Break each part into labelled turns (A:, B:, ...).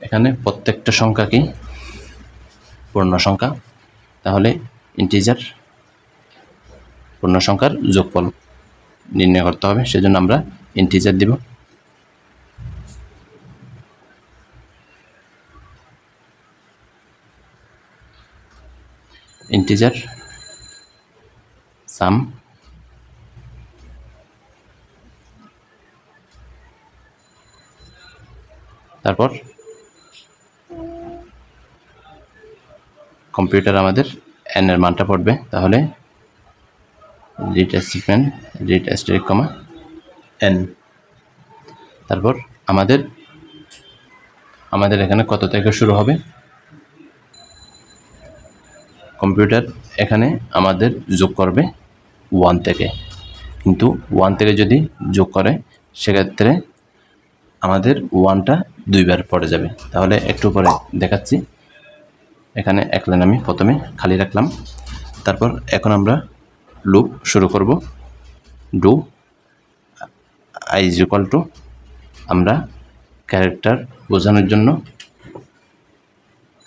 A: এখানে প্রত্যেকটা সংখ্যা কি পূর্ণ সংখ্যা, তাহলে ইন্টিজার পূর্ণ সংখ্যার যোগফল নির্ণয় করতে হবে, সেজন্য আমরা ইন্টিজার দিব। ইন্টিজার সাম তারপর কম্পিউটার আমাদের n এর মানটা পড়বে, তাহলে রিড স্টেটমেন্ট রিড স্ট্যাটিক কমা n। তারপর আমাদের এখানে কত থেকে শুরু হবে, কম্পিউটার এখানে আমাদের যোগ করবে 1 থেকে, কিন্তু 1 থেকে যদি যোগ করে সেক্ষেত্রে আমাদের 1টা 2বার পড়ে যাবে। তাহলে একটু পরে দেখাচ্ছি। এখানে এক লাইন আমি প্রথমে খালি রাখলাম। তারপর এখন আমরা লুপ শুরু করব। Do i is equal two, আমরা ক্যারেক্টার বোঝানোর জন্য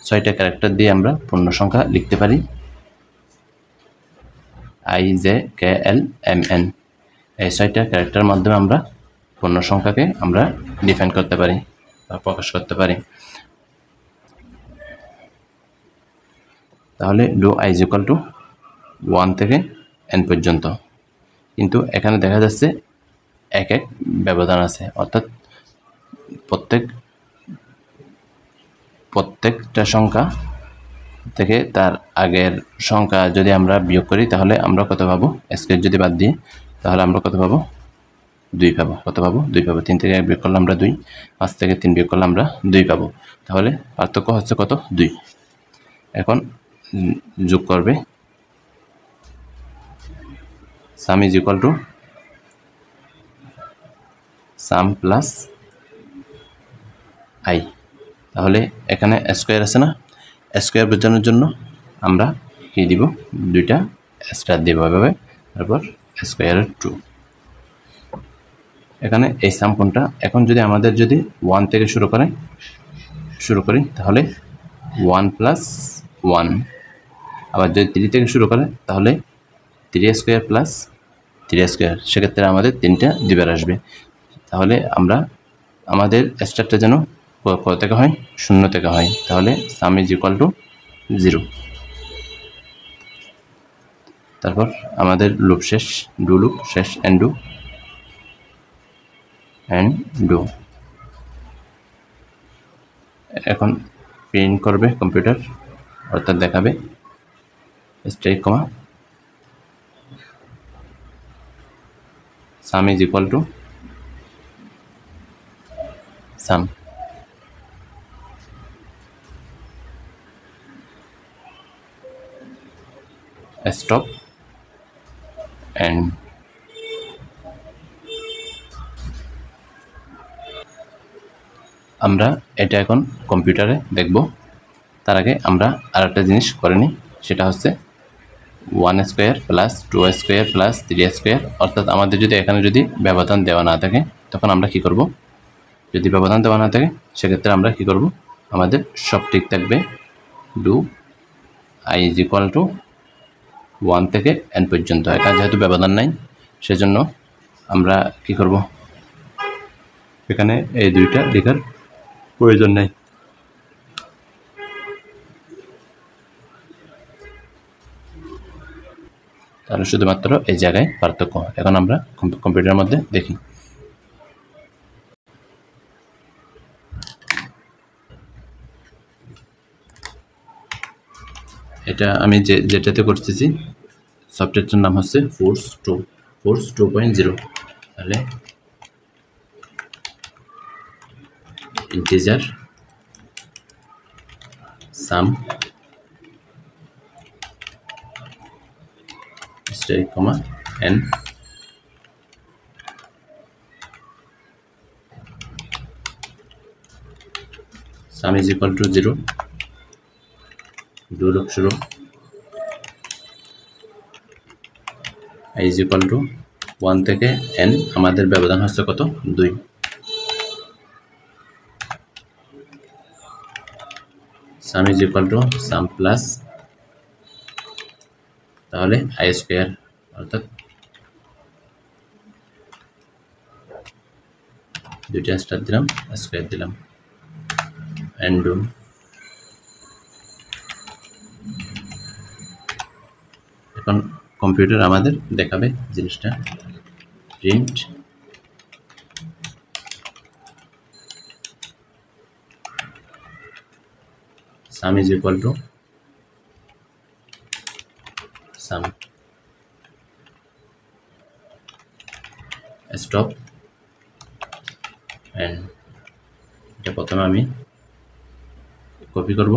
A: 6টা ক্যারেক্টার দিয়ে আমরা পূর্ণ সংখ্যা লিখতে পারি। IJKLMN, এই 6টা ক্যারেক্টারের মাধ্যমে আমরা পূর্ণ সংখ্যাকে আমরা ডিফাইন করতে পারি বা প্রকাশ করতে পারি। তাহলে do i is equal two 1 থেকে n পর্যন্ত, কিন্তু এখানে দেখা যাচ্ছে এক ব্যবধান আছে, অর্থাৎ প্রত্যেকটা সংখ্যা থেকে তার আগের সংখ্যা যদি আমরা বিয়োগ করি তাহলে আমরা কত পাবো, স্কয়ার যদি বাদ দিই তাহলে আমরা কত পাবো, 2 পাবো। কত পাবো, 2 পাবো। 3 থেকে 1 বিয়োগ করলে আমরা 2, 5 থেকে 3 বিয়োগ করলে আমরা 2 পাবো। তাহলে পার্থক্য হচ্ছে কত, 2। এখন যোগ করবে সাম is equal to some plus i। তাহলে এখানে স্কয়ার আছে না, স্কয়ার বোঝানোর জন্য আমরা কি দিব, 2টা স্টার দিব এভাবে, তারপর স্কয়ার 2। এখানে এই সাম কোনটা, এখন যদি আমাদের 1 থেকে শুরু করি তাহলে 1 প্লাস 1, আবার যদি 3 থেকে শুরু করে তাহলে 3 স্কয়ার প্লাস 3 স্কয়ার, সেক্ষেত্রে আমাদের 3টা 2বার আসবে। তাহলে আমাদের স্টারটা যেন কত থেকে হয়, 0 থেকে হয়। তাহলে সাম ইজ ইকুয়াল টু 0। তারপর আমাদের লুপ শেষ, ডু লুপ শেষ, এন্ড ডু। এখন প্রিন্ট করবে কম্পিউটার, অর্থাৎ দেখাবে static comma sum is equal to sum. Stop end আমরা এটা এখন কম্পিউটারে দেখব। তার আগে আমরা আরেকটা জিনিস করে নিই, সেটা হচ্ছে 1 square plus 2 square plus 3 square, অর্থাৎ আমাদের যদি এখানে ব্যবধান দেওয়া না থাকে তখন আমরা কি করব, যদি ব্যবধান দেওয়া না থাকে সেক্ষেত্রে আমরা কি করব, আমাদের সব ঠিক থাকবে। Do i is equal two 1 থেকে n পর্যন্ত, এখানে যেহেতু ব্যবধান নাই সেজন্য আমরা কি করব, এখানে এই 2টা লেখার প্রয়োজন নেই। তাহলে শুধুমাত্র এই জায়গায় পার্থক্য। এখন আমরা কম্পিউটারের মধ্যে দেখি। এটা আমি যেটাতে করতেছি সফটওয়্যারটার নাম হচ্ছে ফোর্স 2.0। তাহলে integer some static comma n, some is equal two 0, do loop শুরু, i ইজ ইকুয়াল টু 1 থেকে n, আমাদের ব্যবধান হচ্ছে কত, 2। সাম is equal to some plus, তাহলে আই স্কোয়ার, অর্থাৎ দুইটা স্টার দিলাম, স্কোয়ার দিলাম, এন্ড ডু। এখন কম্পিউটার আমাদের দেখাবে জিনিসটা, print sum is equal to sum, stop, and এটা প্রথমে আমি কপি করব,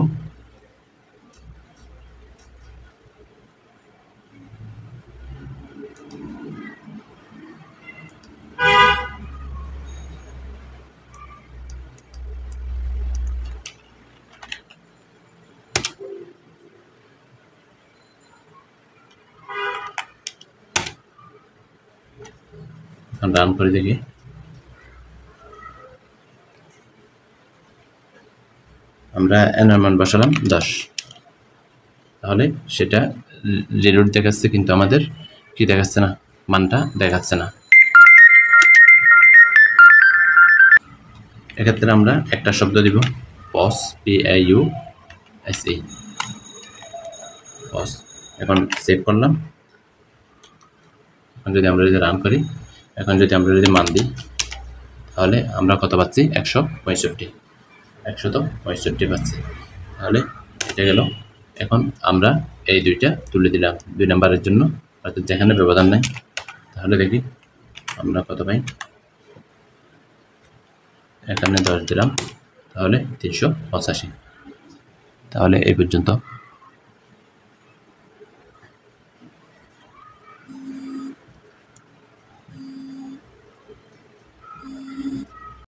A: রান করে দেখি। আমরা n এর মান বসালাম 10, তাহলে সেটা রিলোড দেখাচ্ছে, কিন্তু আমাদের কি দেখাচ্ছে না, মানটা দেখাচ্ছে না। এক্ষেত্রে আমরা একটা শব্দ দিব, পজ, PAUSE, পজ। এখন সেভ করলাম। এখন যদি আমরা রান করি, এখন যদি আমরা মান দিই, তাহলে আমরা কত পাচ্ছি, 165 পাচ্ছি। তাহলে এটা গেল। এখন আমরা এই দুইটা তুলে দিলাম 2 নাম্বারের জন্য, অর্থাৎ যেখানে ব্যবধান নাই। তাহলে দেখি আমরা কত পাই, এখানে 10 দিলাম, তাহলে 385। তাহলে এই পর্যন্ত।